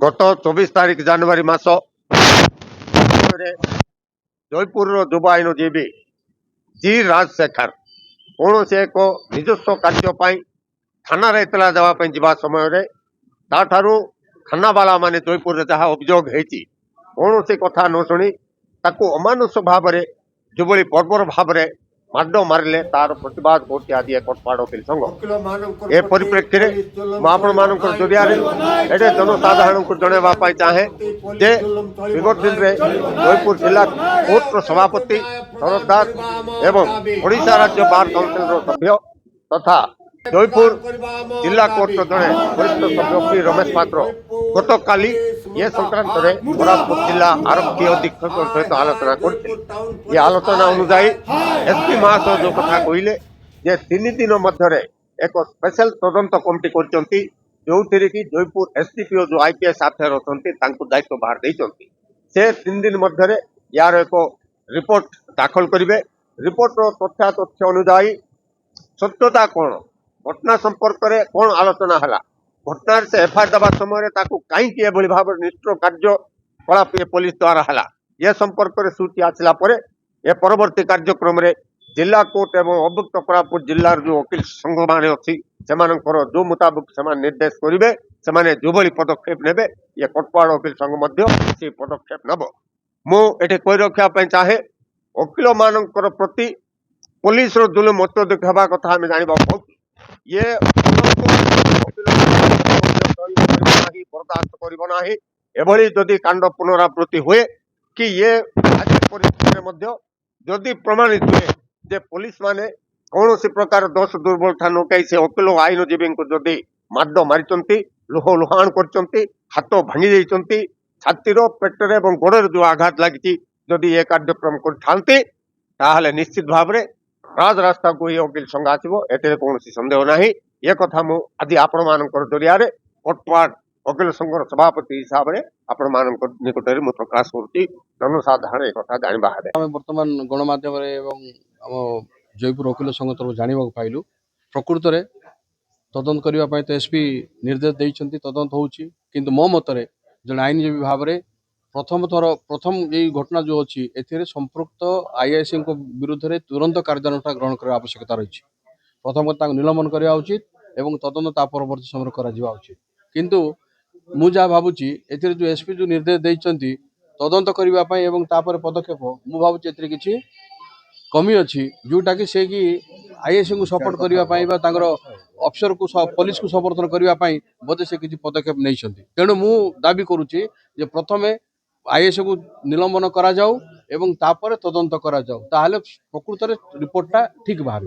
गत 24 तारिख जनवरी मास जयपुर युवा आईनजीवी जी राजशेखर कौन से एक निजस्व कार्यपाई थाना इतला देवाई जा समय थानावाला माने जयपुर जहाँ अभियोग होती कौन से कथा न शुणी अमानुष भाव जो बर्बर भाव माड मारे तार प्रतिवाद करती आज कोटपाड़ वकील संघ ए परिप्रेक्षी में आपण जरिया जनसाधारण को जनवाई चाहे जे विगत दिन में जयपुर जिला कोर्ट सभापति शरद दास एवं ओडिशा राज्य बार काउंसिल सभ्य तथा जयपुर जिला कोर्ट जड़े वरिष्ठ सभ्य रमेश पात्र गत काली ये संक्रांत में कोरापुट जिला आरक्षी अधीक्षक सहित आलोचना कर आलोचना अनुजाई एसपी महाशय जो कथा कहले जे 3 दिन मध्य एक स्पेशल तदंत कमिटी करछंती जो कि जयपुर एसडीपीओ जो आईपीएस अफसर अच्छा दायित्व बाहर देछंती से 3 दिन मध्य यार एक रिपोर्ट दाखल करेंगे रिपोर्ट तथ्य अनुजाई सत्यता कौन घटना संपर्क में कौन आलोचना है घटना से एफआईआर दबा समय कहीं भाव निष्ठुर कार्यकलाप पुलिस द्वारा है यह संपर्क में सूची आसला ये परवर्ती कार्यक्रम में जिला कोर्ट एवं अभुक्त कोरापुट जिलार जो वकील संघ मान अच्छी जो मुताबिक से निर्देश करेंगे से जो पदक्षेप ने ये कोटपाड़ वकील संघ से पदक्षेप नब मुझे कही रखापी चाहे वकील मान प्रति पुलिस जुलुम अत्यधिक हवा कथा आम जानवा ये बर्दाश्त करना जदि कांड पुनरावृत्ति हुए कि ये परिस्थिति जदि प्रमाणित हुए जे पुलिस माने कौन सी प्रकार दोष दुर्बलता नकई से वकील आईनजीवी को जदि माड मारी लुह लुहाण कर हाथ भांगी छातीर पेटर और गोड़े जो आघात लगी जदि ये कार्यक्रम कर निश्चित भाव में राजरास्ता को ये वकील संघ आसो ए कौन सन्देह ना ये कथा मुझे आपण मान जरिया कोटपाड़ वकील संघर सभापति हिसाब से आपण मान निकट में प्रकाश कर जनसाधारण एक जानवा बर्तमान गणमाध्यम जयपुर वकील संघ तरफ जानवा पाइलु प्रकृत में तदंत करने तो एसपी निर्देश देते तदंत होची किंतु मो मतरे जन आईनजीवी भाव में प्रथम ये घटना जो अच्छी ए संपृक्त आईआईसी विरुद्ध में तुरंत कार्यानुष्ठान ग्रहण करने आवश्यकता रही प्रथम निलंबन करवा उचित एवं तदंत परवर्ती समय करा उचित किंतु मु जहाँ भावुची जो एसपी जो निर्देश देते तदंत करने एवं तापर पदक्षेप मु भावुची किसी कमी अच्छी जोटा कि से कि आईएससी को सपोर्ट करने अफसर को पुलिस को समर्थन करने बोधे से किसी पदक्षेप नहीं तेणु मु दाबी करुच्ची प्रथम आईएससी को निलंबन करा जाऊ एवं तापर तदंत करा जाऊ ताहले प्रकृत रिपोर्टटा ठीक बाहर।